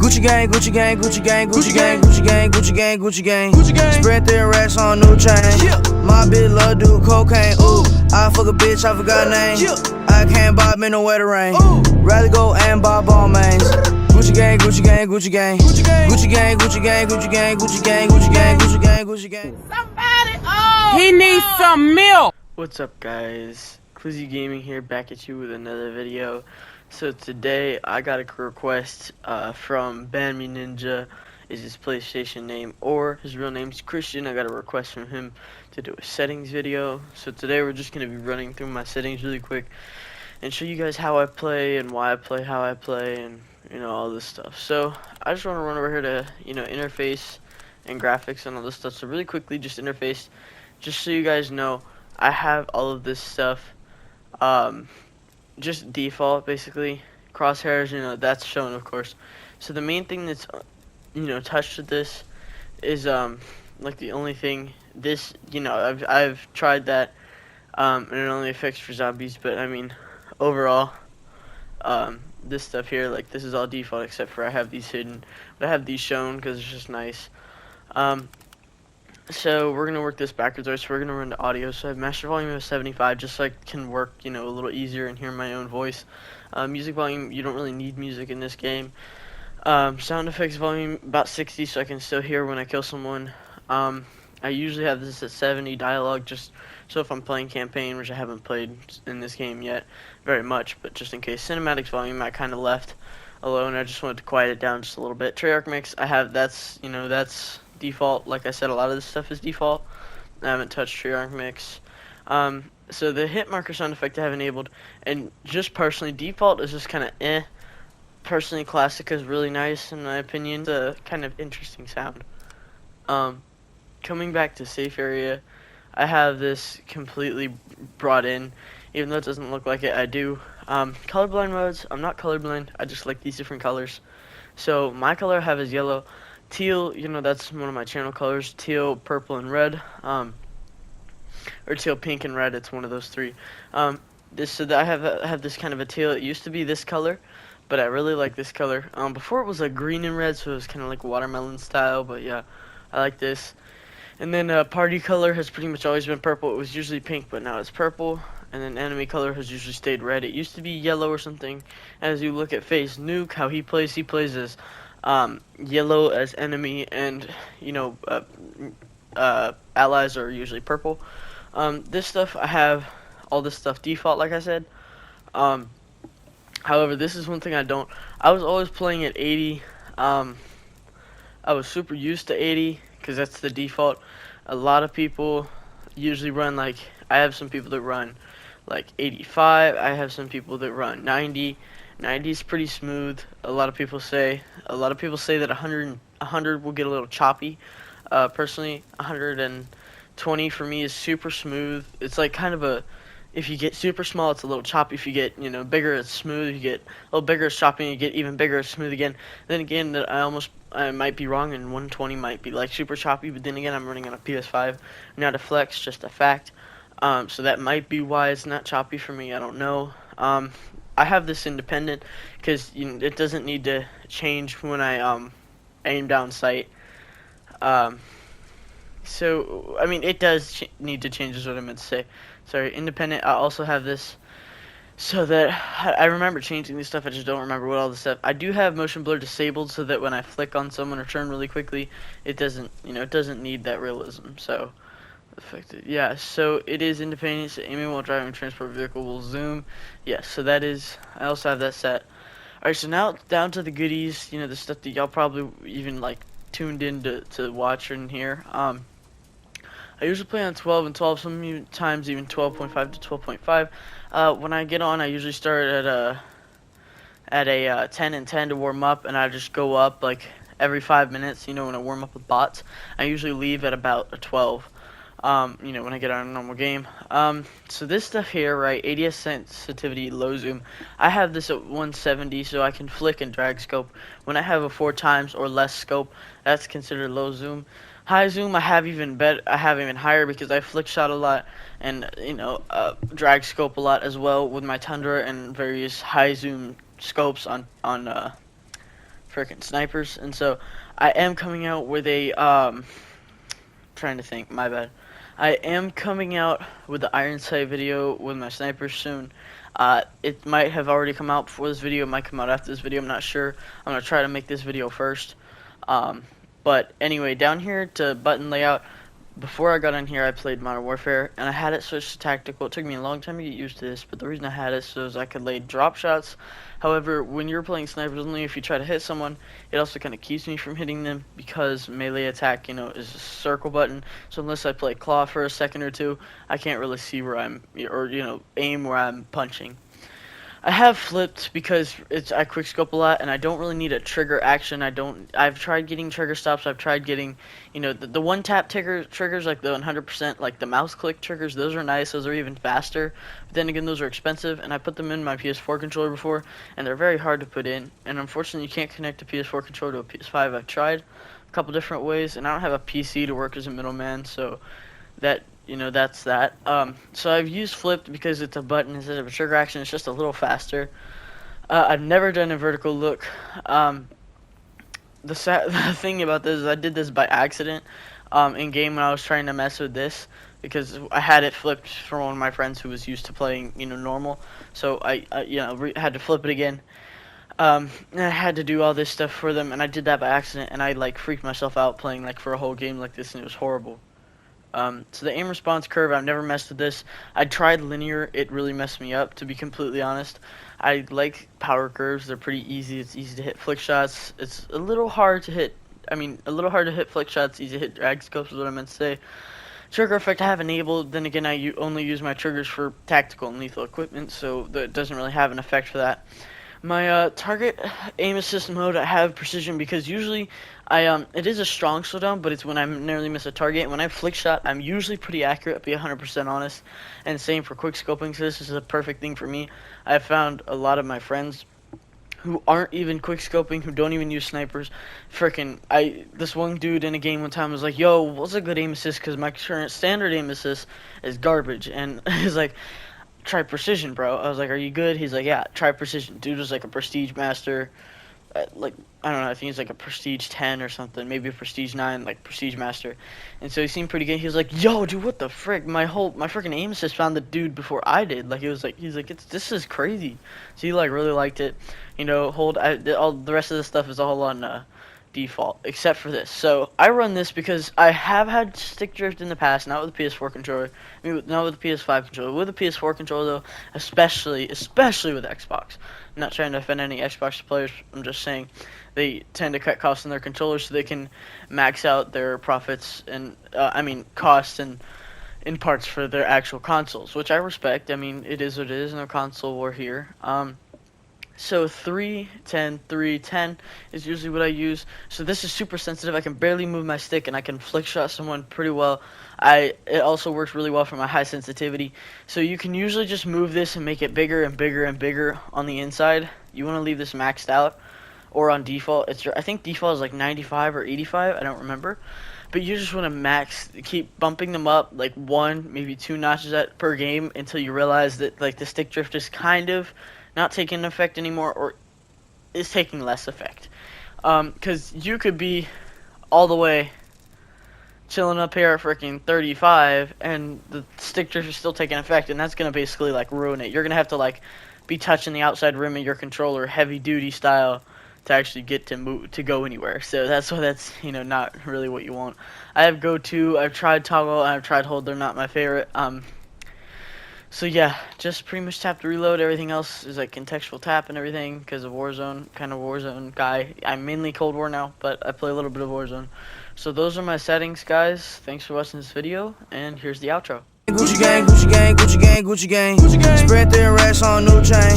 Gucci gang, Gucci gang, Gucci gang, Gucci gang, Gucci gang, Gucci gang, Gucci gang, Gucci gang. Spread thin racks on new chain. My bitch love do cocaine. Ooh, I fuck a bitch, I forgot name. I can't bob in no weather rain. Rather go and buy ball mains. Gucci gang, Gucci gang, Gucci gang, Gucci gang, Gucci gang, Gucci gang, Gucci gang, Gucci gang, Gucci gang, Gucci gang, Gucci gang. Somebody, he needs some milk. What's up, guys? Clizzy Gaming here, back at you with another video. So today I got a request from Banmi Ninja, is his PlayStation name, or his real name's Christian. I got a request from him to do a settings video. So today we're just going to be running through my settings really quick and show you guys how I play and why I play how I play, and you know, all this stuff. So I just want to run over here to, you know, interface and graphics and all this stuff. So really quickly, just interface, just so you guys know, I have all of this stuff just default, basically. Crosshairs, you know, that's shown, of course. So the main thing that's, you know, touched with this is like the only thing, this, you know, I've tried that and it only affects for zombies, but I mean overall this stuff here, like, this is all default except for I have these hidden, but I have these shown because it's just nice. So we're gonna work this backwards. So we're gonna run to audio. So I have master volume of 75, just so I can work, you know, a little easier and hear my own voice. Music volume, you don't really need music in this game. Sound effects volume about 60, so I can still hear when I kill someone. I usually have this at 70. Dialogue, just so if I'm playing campaign, which I haven't played in this game yet very much, but just in case. Cinematics volume I kind of left alone. I just wanted to quiet it down just a little bit. Treyarch mix, I have, that's, you know, that's default. Like I said, a lot of this stuff is default. I haven't touched Treyarch mix. So the hit marker sound effect I have enabled, and just personally, default is just kind of eh. Personally, classic is really nice in my opinion. It's a kind of interesting sound. Coming back to safe area, I have this completely brought in, even though it doesn't look like it. I do. Colorblind modes, I'm not colorblind, I just like these different colors. So my color I have is yellow. Teal, you know, that's one of my channel colors. Teal, purple, and red. Or teal, pink, and red. It's one of those three. So that I have this kind of a teal. It used to be this color, but I really like this color. Before it was a green and red, so it was kind of like watermelon style. But yeah, I like this. And then party color has pretty much always been purple. It was usually pink, but now it's purple. And then enemy color has usually stayed red. It used to be yellow or something. As you look at Face Nuke, how he plays as yellow as enemy, and you know, allies are usually purple. This stuff, I have all this stuff default, like I said. However, this is one thing I don't. I was always playing at 80. I was super used to 80 because that's the default. A lot of people usually run, like, I have some people that run like 85. I have some people that run 90. 90 is pretty smooth. A lot of people say that 100 will get a little choppy. Personally, 120 for me is super smooth. It's like kind of a, if you get super small, it's a little choppy. If you get, you know, bigger, it's smooth. If you get a little bigger, it's choppy. You get even bigger, it's smooth again. Then again, I might be wrong, and 120 might be like super choppy. But then again, I'm running on a PS5, not a flex, just a fact. So that might be why it's not choppy for me. I don't know. I have this independent because, you know, it doesn't need to change when I aim down sight. So I mean, it does need to change, is what I meant to say. Sorry, independent. I also have this so that I remember changing this stuff. I just don't remember what all the stuff. I do have motion blur disabled so that when I flick on someone or turn really quickly, it doesn't, you know, it doesn't need that realism. So affected. Yeah, so it is independent. So aiming while driving a transport vehicle will zoom. Yes, so that is, I also have that set. Alright, so now down to the goodies, you know, the stuff that y'all probably even like tuned in to watch and hear. I usually play on 12 and 12, sometimes even 12.5 to 12.5. When I get on, I usually start at a 10 and 10 to warm up, and I just go up like every 5 minutes, you know, when I warm up with bots. I usually leave at about a 12. You know, when I get on a normal game. So this stuff here, right, ADS sensitivity, low zoom, I have this at 170, so I can flick and drag scope. When I have a 4 times or less scope, that's considered low zoom. High zoom, I have even higher because I flick shot a lot and, you know, drag scope a lot as well with my Tundra and various high zoom scopes on freaking snipers, and so I am coming out with a trying to think, my bad. I am coming out with the iron sight video with my snipers soon. It might have already come out before this video, it might come out after this video, I'm not sure. I'm gonna try to make this video first. But anyway, down here to button layout, before I got in here I played Modern Warfare, and I had it switched to tactical. It took me a long time to get used to this, but the reason I had it so is I could lay drop shots. However, when you're playing snipers only, if you try to hit someone, it also kind of keeps me from hitting them, because melee attack, you know, is a circle button. So unless I play claw for a second or two, I can't really see where I'm, or, you know, aim where I'm punching. I have flipped because I quickscope a lot, and I don't really need a trigger action. I've tried getting trigger stops. I've tried getting, you know, the one tap triggers, like the 100%, like the mouse click triggers. Those are nice. Those are even faster. But then again, those are expensive, and I put them in my PS4 controller before, and they're very hard to put in. And unfortunately, you can't connect a PS4 controller to a PS5. I've tried a couple different ways, and I don't have a PC to work as a middleman, so that, you know, that's that. So I've used flipped because it's a button instead of a trigger action. It's just a little faster. I've never done a vertical look. The thing about this is I did this by accident in game when I was trying to mess with this, because I had it flipped from one of my friends who was used to playing, you know, normal. So I you know, had to flip it again. And I had to do all this stuff for them, and I did that by accident, and I like freaked myself out playing like for a whole game like this, and it was horrible. So the aim response curve, I've never messed with this. I tried linear, it really messed me up, to be completely honest. I like power curves, they're pretty easy, it's easy to hit flick shots. It's a little hard to hit, flick shots, easy to hit drag scopes is what I meant to say. Trigger effect I have enabled, then again I only use my triggers for tactical and lethal equipment, so that doesn't really have an effect for that. My target aim assist mode, I have precision, because usually it is a strong slowdown, but it's when I nearly miss a target. When I flick shot, I'm usually pretty accurate, to be 100% honest, and same for quick scoping, so this is a perfect thing for me. I've found a lot of my friends who aren't even quick scoping, who don't even use snipers, this one dude in a game one time was like, yo, what's a good aim assist, because my current standard aim assist is garbage, and he's like, try precision, bro. I was like, are you good? He's like, yeah, try precision. Dude was like a prestige master, like, I don't know, I think he's like a prestige 10 or something, maybe a prestige 9, like prestige master. And so he seemed pretty good. He was like, yo, dude, what the frick? My freaking aim assist found the dude before I did. Like, he's like, this is crazy. So he like really liked it. You know, all the rest of the stuff is all on default, except for this. So I run this because I have had stick drift in the past, not with the PS4 controller, not with the PS5 controller. With the PS4 controller though, especially with Xbox. I'm not trying to offend any Xbox players, I'm just saying they tend to cut costs on their controllers so they can max out their profits and costs and in parts for their actual consoles, which I respect. I mean, it is what it is, no console war here. So 310 310 is usually what I use. So this is super sensitive. I can barely move my stick, and I can flick shot someone pretty well. It also works really well for my high sensitivity. So you can usually just move this and make it bigger and bigger and bigger on the inside. You want to leave this maxed out or on default. I think default is like 95 or 85. I don't remember. But you just want to keep bumping them up like 1, maybe 2 notches per game until you realize that like the stick drift is kind of not taking effect anymore, or is taking less effect. Because you could be all the way chilling up here at freaking 35, and the stick drift is still taking effect, and that's going to basically like ruin it. You're going to have to like be touching the outside rim of your controller heavy duty style to actually get to go anywhere. So that's you know, not really what you want. I have go to, I've tried toggle, and I've tried hold. They're not my favorite. So yeah, just pretty much tap to reload. Everything else is like contextual tap and everything because of Warzone, kind of Warzone guy. I'm mainly Cold War now, but I play a little bit of Warzone. So those are my settings, guys. Thanks for watching this video, and here's the outro. Gucci gang, Gucci gang, Gucci gang, Gucci gang. Spread their racks on new chain.